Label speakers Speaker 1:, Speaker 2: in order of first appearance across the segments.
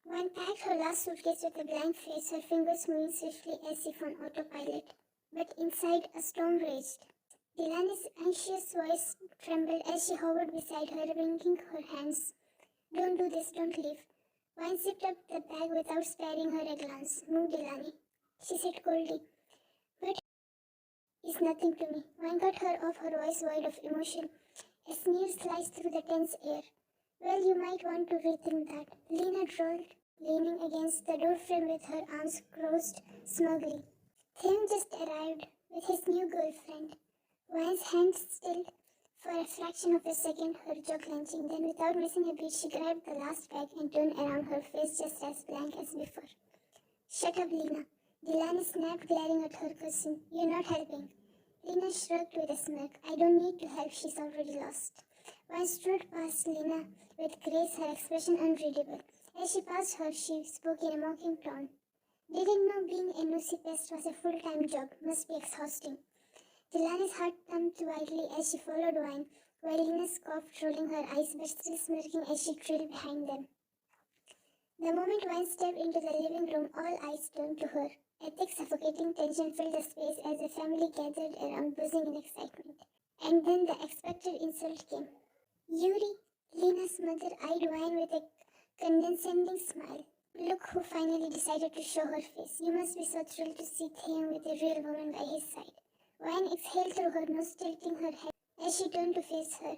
Speaker 1: Wan packed her last suitcase with a blank face, her fingers moving swiftly as if on autopilot. But inside, a storm raged. Delaney's anxious voice trembled as she hovered beside her, wringing her hands. "Don't do this, don't leave." Wan zipped up the bag without sparing her a glance. "Move, Delaney," she said coldly. "But it's nothing to me." Wan got her off, her voice void of emotion. A sneer sliced through the tense air. "Well, you might want to rethink that," Lena drawled, leaning against the doorframe with her arms crossed smugly. "Tim just arrived with his new girlfriend." Wan's hand stilled for a fraction of a second, her jaw clenching. Then, without missing a beat, she grabbed the last bag and turned around, her face just as blank as before. "Shut up, Lena," Delaney snapped, glaring at her cousin. "You're not helping." Lena shrugged with a smirk. "I don't need to help, she's already lost." Wan strode past Lena with grace, her expression unreadable. As she passed her, she spoke in a mocking tone. "Didn't know being a nosy pest was a full-time job. Must be exhausting." Delaney's heart thumped wildly as she followed Wan, while Lena scoffed, rolling her eyes but still smirking as she trailed behind them. The moment Wan stepped into the living room, all eyes turned to her. A thick, suffocating tension filled the space as the family gathered around, buzzing in excitement. And then the expected insult came. "Yuri," Lena's mother eyed Wan with a condescending smile. "Look who finally decided to show her face. You must be so thrilled to see Th with a real woman by his side." Wan exhaled through her nose, tilting her head as she turned to face her.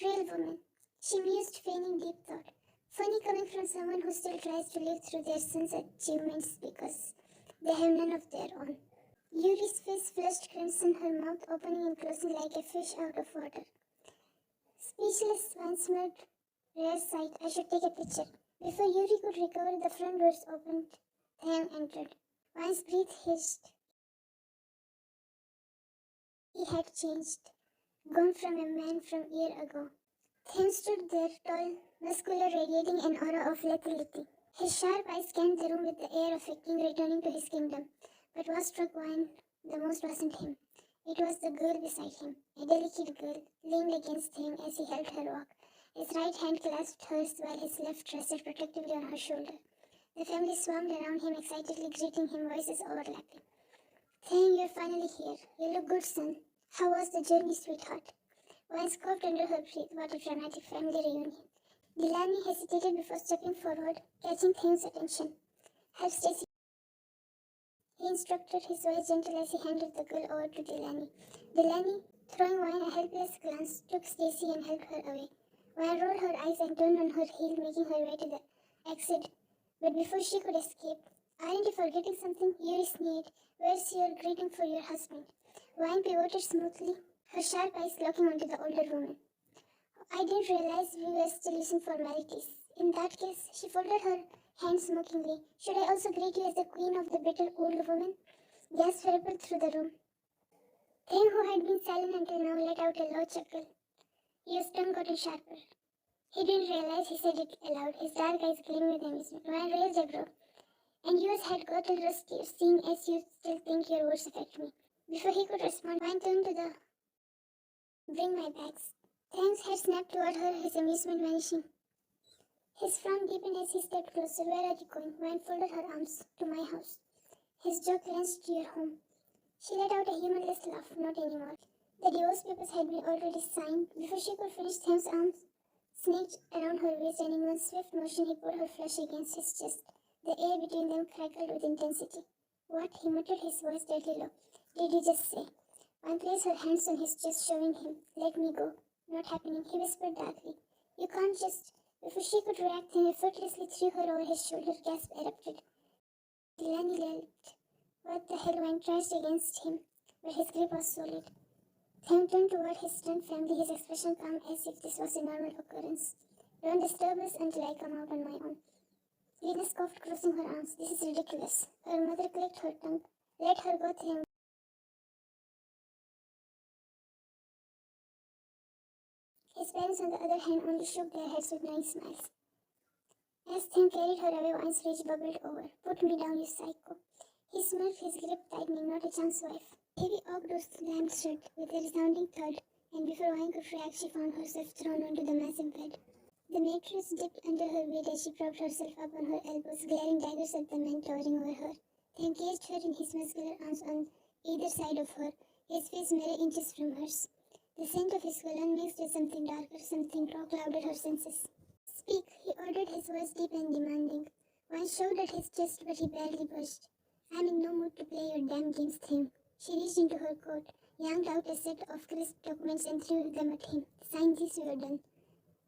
Speaker 1: "Real woman," she mused, feigning deep thought. Funny coming from someone who still tries to live through their son's achievements because they have none of their own. Yuri's face flushed crimson, her mouth opening and closing like a fish out of water. Speechless, Wan smirked. "Rare sight. I should take a picture." Before Yuri could recover, the front doors opened. Tham entered. Wan's breath hissed. He had changed, gone from a man from a year ago. Tham stood there, tall, muscular, radiating an aura of lethality. His sharp eyes scanned the room with the air of a king returning to his kingdom. But what struck Wan the most wasn't him. It was the girl beside him, a delicate girl, leaned against him as he helped her walk. His right hand clasped hers while his left rested protectively on her shoulder. The family swarmed around him, excitedly greeting him, voices overlapping. "Tham, you're finally here. You look good, son. How was the journey, sweetheart?" Wan scoffed under her breath. What a dramatic family reunion. Delaney hesitated before stepping forward, catching Tham's attention. "Help Stacy," he instructed, his voice gentle as he handed the girl over to Delaney. Delaney, throwing Wan a helpless glance, took Stacy and helped her away. Wan rolled her eyes and turned on her heel, making her way to the exit. But before she could escape, "Aren't you forgetting something?" Yuri sneered. "Where's your greeting for your husband?" Wan pivoted smoothly, her sharp eyes locking onto the older woman. "I didn't realize we were still using formalities. In that case," she folded her hands mockingly. "Should I also greet you as the queen of the bitter old woman?" Gas rippled through the room. Tham, who had been silent until now, let out a low chuckle. His tongue got sharper. He didn't realize he said it aloud, his dark eyes gleaming with amusement. Wan raised a brow. "And yours had gotten rustier, seeing as you still think your words affect me." Before he could respond, Wan turned to the "Bring my bags." Tham's head snapped toward her, his amusement vanishing. His frown deepened as he stepped closer. "Where are you going?" Wan folded her arms. "To my house." His jaw clenched. "To your home." She let out a humorless laugh. "Not anymore." The divorce papers had been already signed. Before she could finish, Tham's arms snaked around her waist, and in one swift motion he pulled her flush against his chest. The air between them crackled with intensity. "What?" he muttered, his voice deadly low. "Did you just say?" Wan placed her hands on his chest, showing him. "Let me go." "Not happening," he whispered darkly. "You can't just—" Before she could react, he effortlessly threw her over his shoulder. Gasp erupted. Delaney yelped. "What the hell?" Wan crashed against him, but his grip was solid. Tham turned toward his stunned family, his expression calm as if this was a normal occurrence. "Don't disturb us until I come out on my own." Lena scoffed, crossing her arms. "This is ridiculous." Her mother clicked her tongue. "Let her go, Tham." His parents, on the other hand, only shook their heads with knowing smiles. As Tham carried her away, Wan's rage bubbled over. "Put me down, you psycho." He smirked, his grip tightening. "Not a chance, wife." Heavy oak doors slammed shut with a resounding thud, and before Wan could react, she found herself thrown onto the massive bed. The mattress dipped under her weight as she propped herself up on her elbows, glaring daggers at the man towering over her. He encased her in his muscular arms on either side of her, his face mere inches from hers. The scent of his cologne mixed with something darker, something raw, clouded her senses. "Speak," he ordered, his voice deep and demanding. One showed at his chest, but he barely budged. "I'm in no mood to play your damn games, Thing." She reached into her coat, yanked out a set of crisp documents and threw them at him. "Sign these, we are done."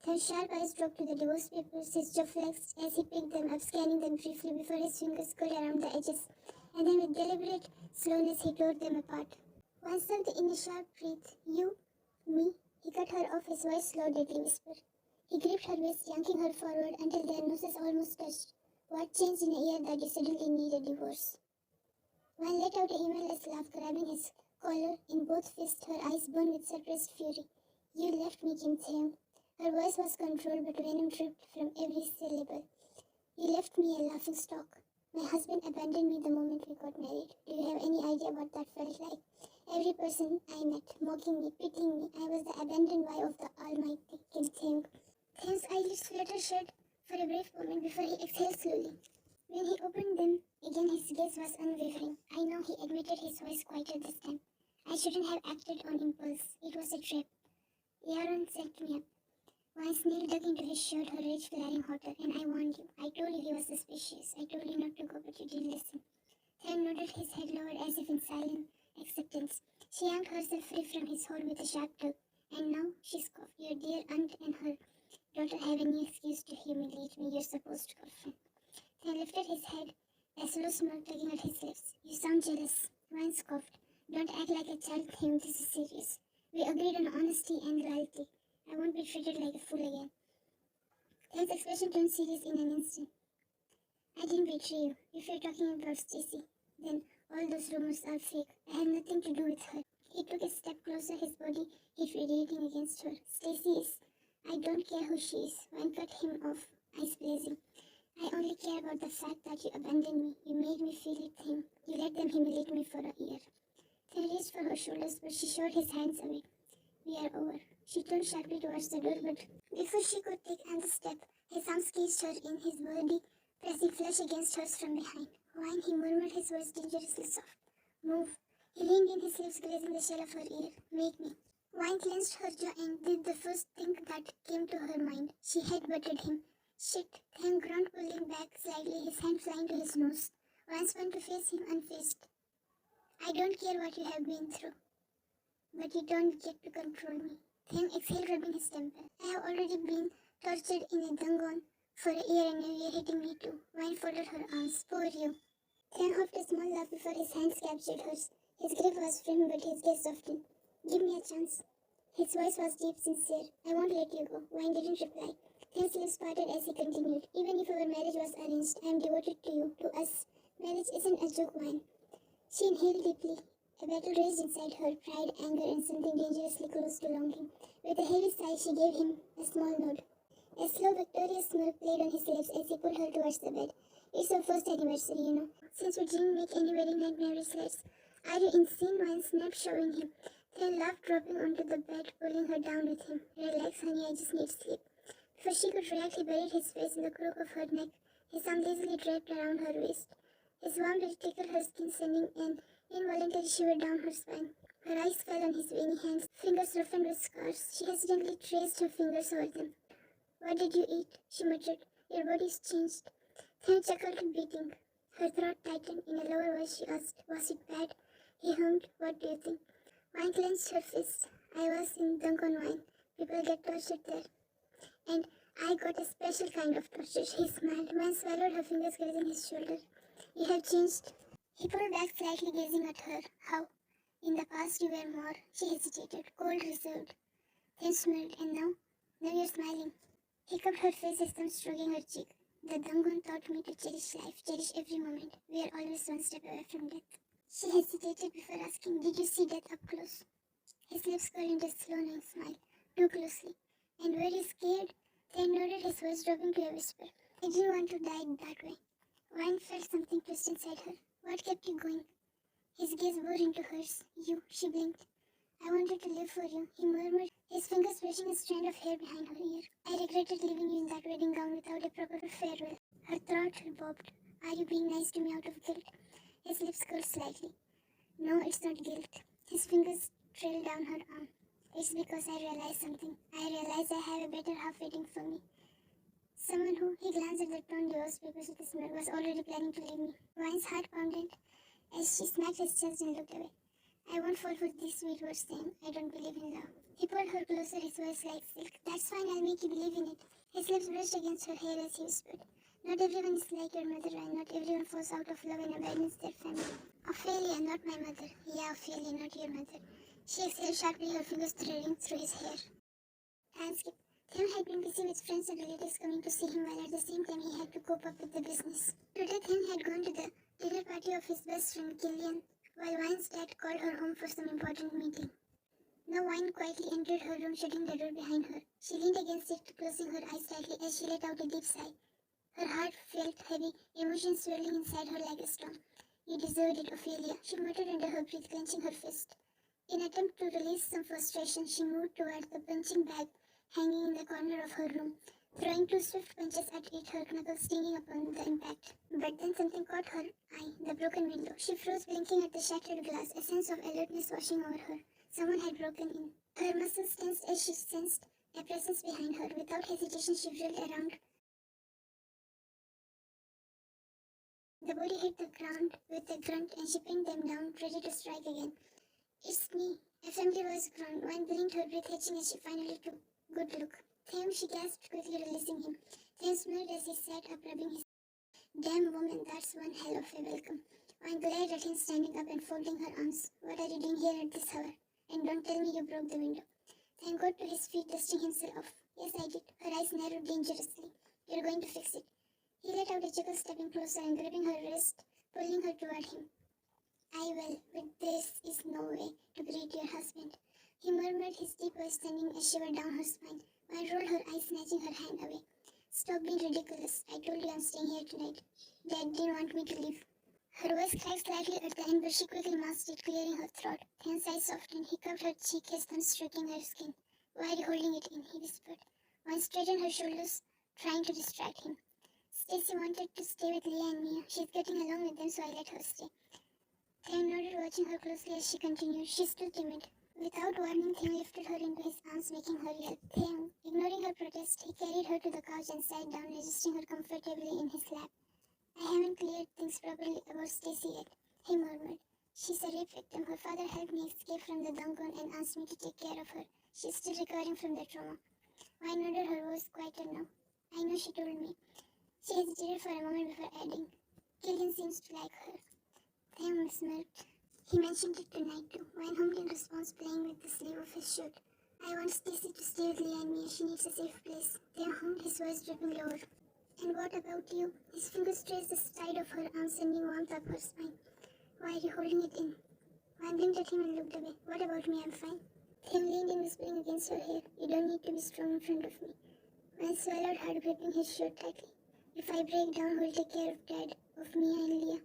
Speaker 1: Her sharp eyes dropped to the divorce papers, his jaw flexed as he picked them up, scanning them briefly before his fingers curled around the edges, and then with deliberate slowness he tore them apart. One sucked in a sharp breath. "You? Me?" He cut her off, his voice slow, deadly whisper. He gripped her waist, yanking her forward until their noses almost touched. "What changed in a year that you suddenly need a divorce?" One let out a humorless laugh, grabbing his collar in both fists, her eyes burned with suppressed fury. "You left me, 𝐘𝐿." Her voice was controlled, but venom dripped from every syllable. "You left me a laughingstock. My husband abandoned me the moment we got married. Do you have any idea what that felt like? Every person I met, mocking me, pitying me. I was the abandoned wife of the almighty 𝐘𝐿." Them's eyelids fluttered for a brief moment before he exhaled slowly. When he opened them again, his gaze was unwavering. "I know," he admitted, his voice quieter this time. "I shouldn't have acted on impulse. It was a trap. 𝐼𝐿𝐴 set me up." Once nail dug into his shirt, her rage flaring hotter. "And I warned you. I told you he was suspicious. I told you not to go, but you didn't listen." Then nodded, his head lowered as if in silent acceptance. She yanked herself free from his hold with a sharp tug. "And now," she scoffed, "your dear aunt and her daughter have any excuse to humiliate me, your supposed girlfriend." Then lifted his head, a slow smirk tugging at his lips. "You sound jealous." One scoffed. "Don't act like a child, 𝐘𝐿. This is serious. We agreed on honesty and loyalty. I won't be treated like a fool again." His expression turned serious in an instant. "I didn't betray you. If you're talking about Stacy, then all those rumors are fake. I had nothing to do with her." He took a step closer, his body heat radiating against her. "Stacy is... I don't care who she is." One cut him off, eyes blazing. "I only care about the fact that you abandoned me. You made me feel it, 𝐘𝐿. You let them humiliate me for a year." He reached for her shoulders, but she shot his hands away. "We are over." She turned sharply towards the door, but before she could take another step, his arms caged her in, his body pressing flesh against hers from behind. "Wine," he murmured, his voice dangerously soft. "Move." He leaned in, his lips grazing the shell of her ear. "Make me." Wine clenched her jaw and did the first thing that came to her mind. She head-butted him. "Shit." 𝐘𝐿 groaned, pulling back slightly, his hand flying to his nose. Wine spun to face him unfazed. "I don't care what you have been through, but you don't get to control me." 𝐘𝐿 exhaled, rubbing his temple. "I have already been tortured in a dungeon for a year and you're hitting me too." Wine folded her arms. "Poor you." 𝐘𝐿 huffed a small laugh before his hands captured hers. His grip was firm, but his gaze softened. "Give me a chance." His voice was deep, sincere. "I won't let you go." Wine didn't reply. 𝐘𝐿's lips parted as he continued. "Even if our marriage was arranged, I am devoted to you, to us. Marriage isn't a joke, Wine." She inhaled deeply. A battle raged inside her, pride, anger, and something dangerously close to longing. With a heavy sigh, she gave him a small nod. A slow, victorious smirk played on his lips as he pulled her towards the bed. "It's our first anniversary, you know. Since we didn't make any wedding night marriage lights." "Are you insane?" Wine snapped, shoving him. 𝐘𝐿 laughed, dropping onto the bed, pulling her down with him. "Relax, honey, I just need sleep." Before she could react, he buried his face in the crook of her neck, his arm lazily draped around her waist. His warm breath tickled her skin, sending an involuntary shiver down her spine. Her eyes fell on his veiny hands, fingers roughened with scars. She hesitantly traced her fingers over them. "What did you eat?" she muttered. "Your body's changed." 𝐘𝐿 chuckled, beating. Her throat tightened. In a lower voice she asked, "Was it bad?" He hummed, "What do you think?" Wine clenched her fist. "I was in dungeon, Wine. People get tortured there. And I got a special kind of torture." He smiled. Wine swallowed, her fingers grazing his shoulder. "You have changed." He pulled back slightly, gazing at her. "How?" "In the past you were more..." She hesitated, cold, reserved. Then smiled. "And now?" "Now you're smiling." He cupped her face, his thumb stroking her cheek. "The dungeon taught me to cherish life, cherish every moment. We are always one step away from death." She hesitated before asking, "Did you see death up close?" His lips curled into a slow, knowing smile. "Too closely." "And were you scared?" Then nodded, his voice dropping to a whisper. "I didn't want to die that way." Wine felt something twist inside her. "What kept you going?" His gaze bored into hers. "You." She blinked. "I wanted to live for you," he murmured, his fingers brushing a strand of hair behind her ear. I regretted leaving you in that wedding gown without a proper farewell. Her throat bobbed. Are you being nice to me out of guilt? His lips curled slightly. No, it's not guilt. His fingers trailed down her arm. It's because I realized something. I realized I have a better half waiting for me. Someone who, he glanced at the torn divorce papers with a smile, was already planning to leave me. Wine's heart pounded as she smacked his chest and looked away. I won't fall for these sweet words, Sam. I don't believe in love. He pulled her closer, his voice like silk. That's fine, I'll make you believe in it. His lips brushed against her hair as he whispered. Not everyone is like your mother, and not everyone falls out of love and abandons their family. Ophelia, not my mother. Yeah, Ophelia, not your mother. She exhaled sharply, her fingers threading through his hair. Time skip. Tim had been busy with friends and relatives coming to see him, while at the same time he had to cope up with the business. Today Tim had gone to the dinner party of his best friend Gillian, while Wine's dad called her home for some important meeting. Now Wine quietly entered her room, shutting the door behind her. She leaned against it, closing her eyes tightly as she let out a deep sigh. Her heart felt heavy, emotions swirling inside her like a storm. You deserved it, Ophelia, she muttered under her breath, clenching her fist. In an attempt to release some frustration, she moved toward the punching bag hanging in the corner of her room, throwing 2 swift punches at it, her knuckles stinging upon the impact. But then something caught her eye, the broken window. She froze, blinking at the shattered glass, a sense of alertness washing over her. Someone had broken in. Her muscles tensed as she sensed a presence behind her. Without hesitation, she whirled around. The body hit the ground with a grunt, and she pinned them down, ready to strike again. It's me. A family voice groaned. Wine blinked, her breath hitching as she finally took good look. Tim, she gasped, quickly releasing him. Tim smiled as he sat up, rubbing his... Damn woman, that's one hell of a welcome. Wine glared at him, standing up and folding her arms. What are you doing here at this hour? And don't tell me you broke the window. Tim got to his feet, dusting himself off. Yes, I did. Her eyes narrowed dangerously. You're going to fix it. He let out a chuckle, stepping closer and gripping her wrist, pulling her toward him. I will, but this is no way to greet your husband. He murmured, his deep voice sending a shiver down her spine. Wine rolled her eyes, snatching her hand away. Stop being ridiculous. I told you I'm staying here tonight. Dad didn't want me to leave. Her voice cracked slightly at the end, but she quickly masked it, clearing her throat. Then's eyes softened. He cupped her cheek, his thumb stroking her skin. Why are you holding it in? He whispered. Wine straightened her shoulders, trying to distract him. Stacy wanted to stay with Leah and Mia. She's getting along with them, so I let her stay. Then nodded, watching her closely as she continued. She's still timid. Without warning, Tim lifted her into his arms, making her yell. Tim, ignoring her protest, he carried her to the couch and sat down, adjusting her comfortably in his lap. I haven't cleared things properly about Stacy yet, he murmured. She's a rape victim. Her father helped me escape from the dungeon and asked me to take care of her. She's still recovering from the trauma. I nodded, her voice quieter now. I know, she told me. She hesitated for a moment before adding, Gillian seems to like her. Tim smirked. He mentioned it tonight too. Wine hummed in response, playing with the sleeve of his shirt. I want Stacy to stay with Leah and Mia. She needs a safe place. Tim hummed, his voice dripping lower. And what about you? His fingers traced the side of her arm, sending warmth up her spine. Why are you holding it in? Wine blinked at him and looked away. What about me? I'm fine. Tim leaned in, whispering against her hair. You don't need to be strong in front of me. Wine swallowed hard, gripping his shirt tightly. If I break down, who'll take care of Dad, of Mia and Leah?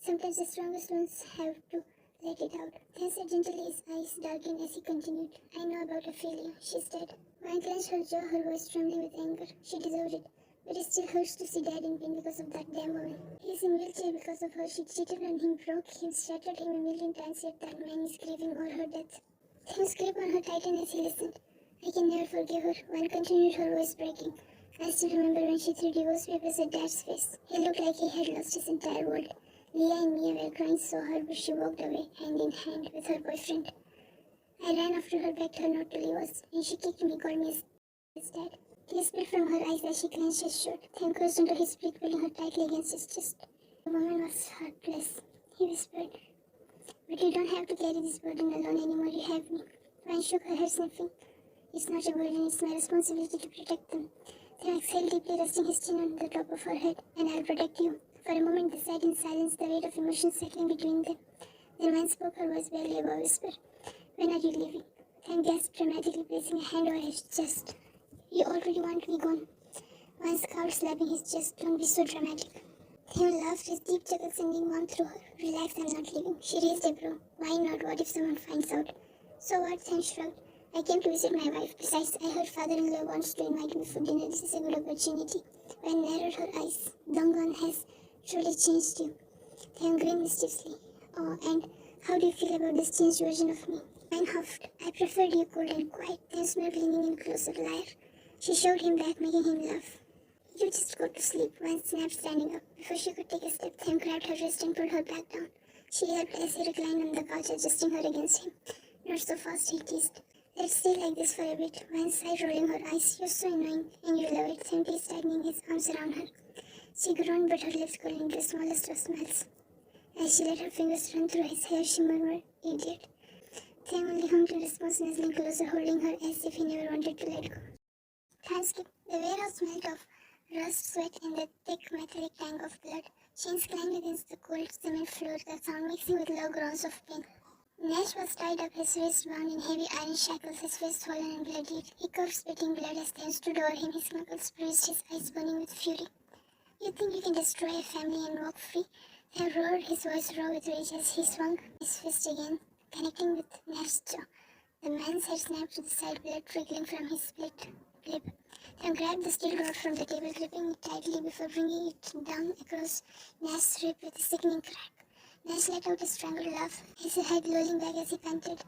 Speaker 1: Sometimes the strongest ones have to let it out. Then said gently, his eyes darkened as he continued. I know about Ophelia. She's dead. Wine clenched her jaw, her voice trembling with anger. She deserved it. But it still hurts to see Dad in pain because of that damn woman. He's in wheelchair because of her. She cheated on him, broke him, shattered him a million times, yet that man is grieving over her death. Tim's grip on her tightened as he listened. I can never forgive her. Wine continued, her voice breaking. I still remember when she threw divorce papers at Dad's face. He looked like he had lost his entire world. Leah and Mia were crying so hard, but she walked away, hand in hand, with her boyfriend. I ran after her, begged her not to leave us, and she kicked me, called me his dad. Tears spilled from her eyes as she clenched his shirt. Tim closed into his breath, pulling her tightly against his chest. The woman was heartless, he whispered. But you don't have to carry this burden alone anymore, you have me. Wine shook her head, sniffing. It's not a burden, it's my responsibility to protect them. Tim exhaled deeply, resting his chin on the top of her head. And I'll protect you. For a moment they sat in silence, the weight of emotion settling between them. Then Wine spoke, her voice barely above a whisper. When are you leaving? Tim gasped dramatically, placing a hand over his chest. You already want me gone. Wine scowled, slapping his chest. Don't be so dramatic. Tim laughed, his deep chuckle sending warmth through her. Relax, I'm not leaving. She raised a brow. Why not? What if someone finds out? So what? Tim shrugged. I came to visit my wife. Besides, I heard father-in-law wants to invite me for dinner. This is a good opportunity. When narrowed her eyes, Dongan has truly changed you. Theon grinned mischievously. Oh, and how do you feel about this changed version of me? Anne huffed. I preferred you cold and quiet. Theon smiled, leaning in closer. Liar. She shoved him back, making him laugh. You just go to sleep, Vance snapped, standing up. Before she could take a step, Theon grabbed her wrist and pulled her back down. She helped as he reclined on the couch, adjusting her against him. Not so fast, he teased. Let's stay like this for a bit, Vance sighed, rolling her eyes. You're so annoying, and you love it, Theon teased, tightening his arms around her. She groaned, but her lips curled into the smallest of smiles. As she let her fingers run through his hair, she murmured, Idiot. Theon only hummed in response, nuzzling closer, holding her as if he never wanted to let go. Thanksgiving. The warehouse smelled of rust, sweat, and the thick metallic tang of blood. Chains clanged against the cold cement floor, the sound mixing with low groans of pain. Nash was tied up, his wrists bound in heavy iron shackles, his face swollen and bloodied. He coughed, spitting blood as Theon stood over him, his knuckles bruised, his eyes burning with fury. You think you can destroy a family and walk free? Theon roared, his voice raw with rage as he swung his fist again, connecting with Nash's jaw. The man's head snapped to the side, blood trickling from his split lip. Theon grabbed the steel rod from the table, gripping it tightly before bringing it down across Nash's rib with a sickening crack. Nash let out a strangled laugh, his head lolling back as he panted.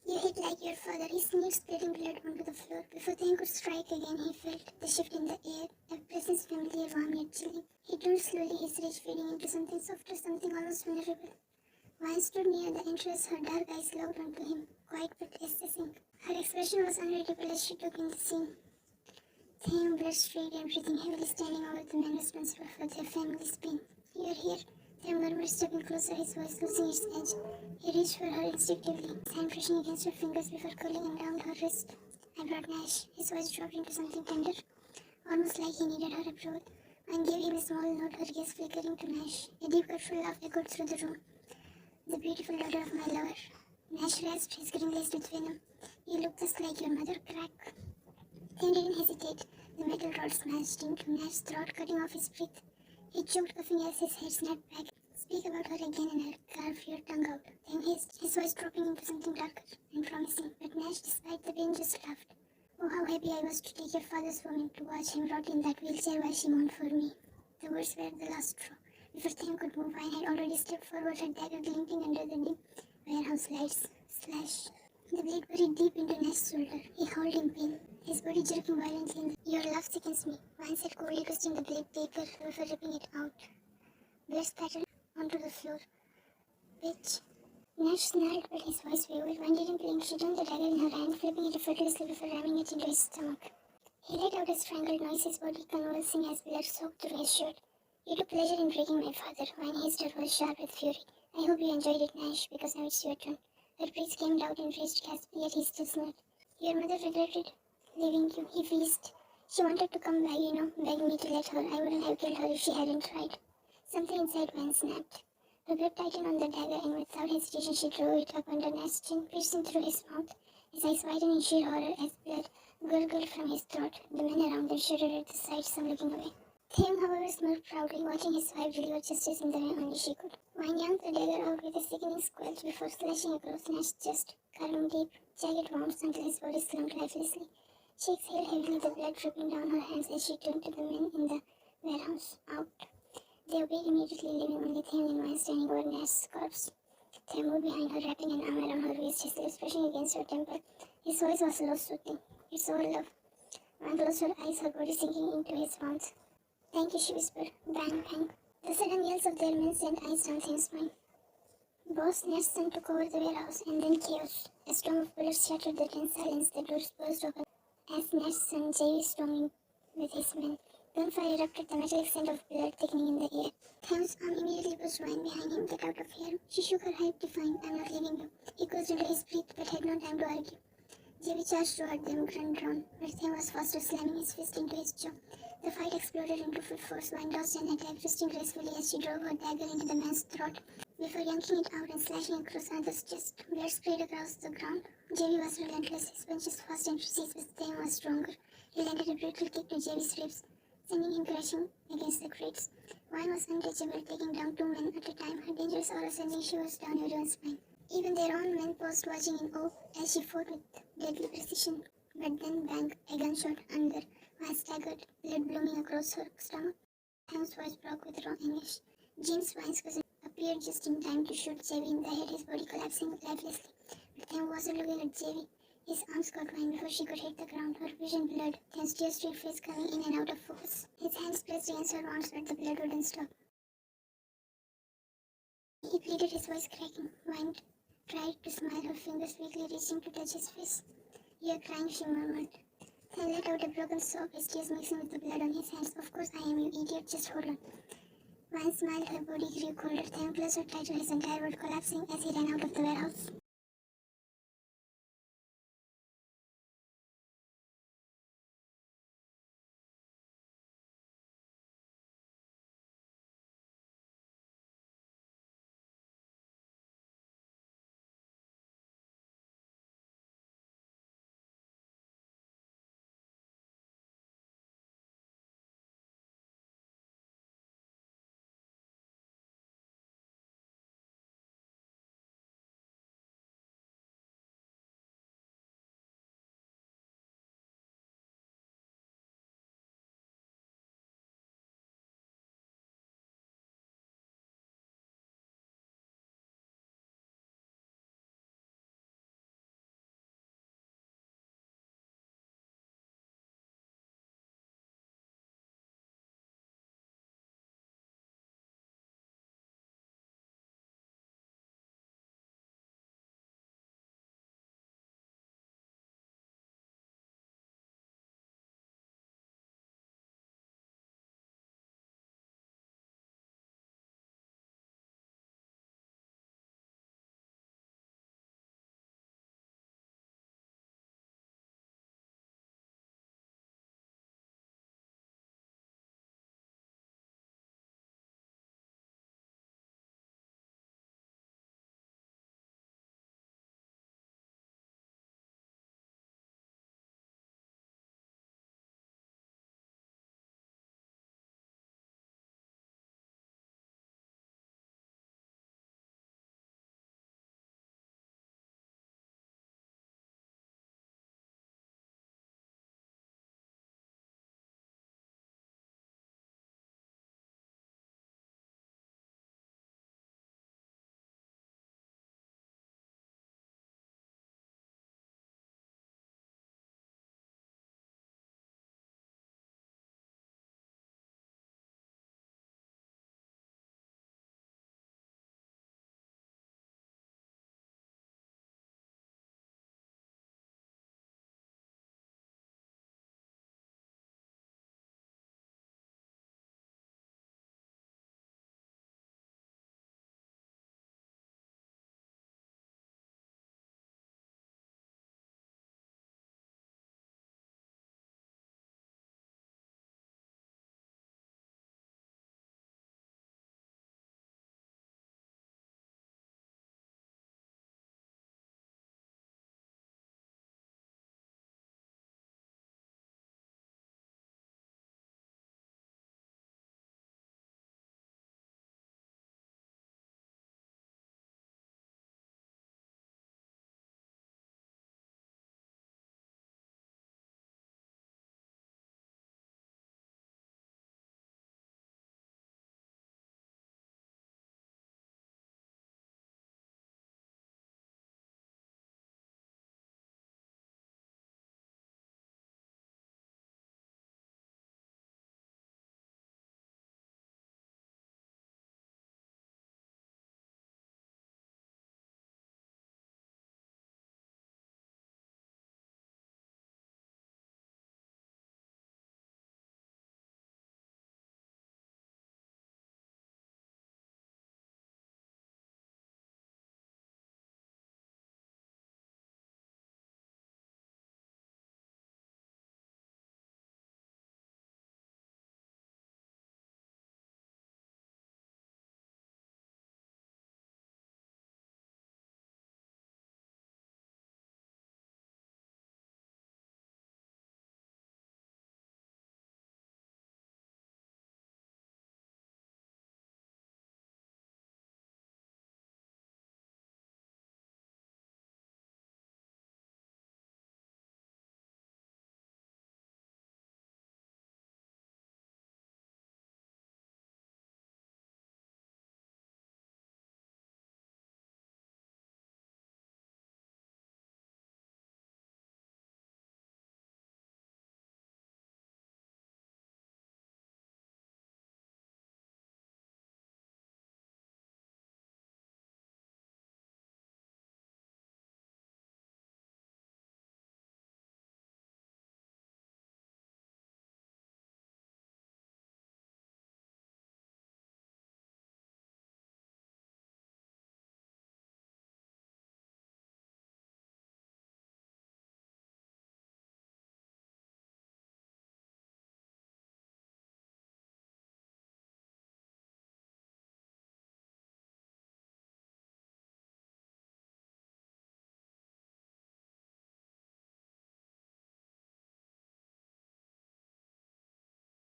Speaker 1: You hit like your father, he sneered, spitting blood onto the floor. Before Theon could strike again, he felt the shift in the air, a presence familiar, warm yet chilling. He turned slowly, his rage fading into something softer, something almost vulnerable. Vine stood near the entrance, her dark eyes locked onto him, quiet but assessing. Her expression was unreadable as she took in the scene. Theon blood straight and breathing heavily, standing over the man responsible for their family's pain. You're here, Theon murmured, stepping closer, his voice losing its edge. He reached for her instinctively, his hand brushing against her fingers before curling around her wrist. I brought Nash. His voice dropped into something tender, almost like he needed her approval. Anne gave him a small nod, her gaze flickering to Nash. A deep, guttural laugh echoed through the room. The beautiful daughter of my lover. Nash rasped, his grin laced with venom. You look just like your mother, crack. Theon didn't hesitate. The metal rod smashed into Nash's throat, cutting off his breath. He choked, coughing as his head snapped back. Speak about her again and I'll carve your tongue out. Then his voice dropping into something darker and promising. But Nash, despite the pain, just laughed. Oh, how happy I was to take your father's woman, to watch him rot in that wheelchair while she mourned for me. The words were the last straw. Before Theon could move, Vine had already stepped forward, her dagger glinting under the dim warehouse lights. Slash. The blade buried deep into Nash's shoulder. He howled in pain, his body jerking violently. Your love sickens me, Vine said coldly, twisting the blade paper before ripping it out. Blood spattered onto the floor. Bitch. Nash snarled, but his voice wavered. Vine didn't blink. She turned the dagger in her hand, flipping it effortlessly before ramming it into his stomach. He let out a strangled noise, his body convulsing as blood soaked through his shirt. You took pleasure in breaking my father, Vine hissed, her voice sharp with fury. I hope you enjoyed it, Nash, because now it's your turn. Her breath came out in raised gasp, yet he still snarled. Your mother regretted leaving you, he wheezed. She wanted to come back, begged me to let her. I wouldn't have killed her if she hadn't tried. Something inside Vine snapped. Her grip tightened on the dagger, and without hesitation she drove it up under Nash's chin, piercing through his mouth. His eyes widened in sheer horror as blood gurgled from his throat. The men around them shuddered at the sight, some looking away. Theon, however, smirked proudly, watching his wife deliver justice in the way only she could. Vine yanked the dagger out with a sickening squelch before slashing across Nash's chest, carving deep, jagged wounds until his body slumped lifelessly. She exhaled heavily, the blood dripping down her hands as she turned to the men in the warehouse. Out. They obeyed immediately, leaving only Theon and Vine standing over Nash's corpse. Theon moved behind her, wrapping an arm around her waist, his lips brushing against her temple. His voice was low, soothing. It's all love. Vine closed her eyes, her body sinking into his warmth. Thank you, she whispered. Bang, bang. The sudden yells of their men sent ice down Theon's spine. Boss Nash's son took over the warehouse, and then chaos. A storm of bullets shattered the tense silence, the doors burst open as Nash's son J.V. stormed in with his men. Gunfire erupted, the metallic scent of blood thickening in the air. Theon's arm immediately pushed Vine behind him. Get out of here. She shook her head, defiant. I'm not leaving you. He closed under his breath, but had no time to argue. J.V. charged toward them, gun drawn, but Theon was faster, slamming his fist into his jaw. The fight exploded into full force. Vine dodged an attack, twisting gracefully as she drove her dagger into the man's throat, before yanking it out and slashing across another's chest. Blood sprayed across the ground. J.V. was relentless, his punches fast and precise, but Theon was stronger. He landed a brutal kick to J.V.'s ribs, sending him crashing against the crates. Vine was untouchable, taking down 2 men at a time, her dangerous aura sending shivers down everyone's spine. Even their own men paused watching in awe as she fought with deadly precision. But then bang, a gunshot, and their wife staggered, blood blooming across her stomach. Ham's voice broke with raw anguish. James Wine's cousin appeared just in time to shoot JV in the head, his body collapsing lifelessly. But Tham wasn't looking at JV. His arms caught Wine before she could hit the ground, her vision blurred, Tham's tear streaked face coming in and out of focus. His hands pressed against her arms, but the blood wouldn't stop. He pleaded, his voice cracking. Wine tried to smile, her fingers weakly reaching to touch his face. "You're crying," she murmured. Tham let out a broken sob, his tears mixing with the blood on his hands. "Of course I am, you idiot, just hold on." Wine smiled, her body grew colder. Tham closed her tight to his entire world collapsing as he ran out of the warehouse.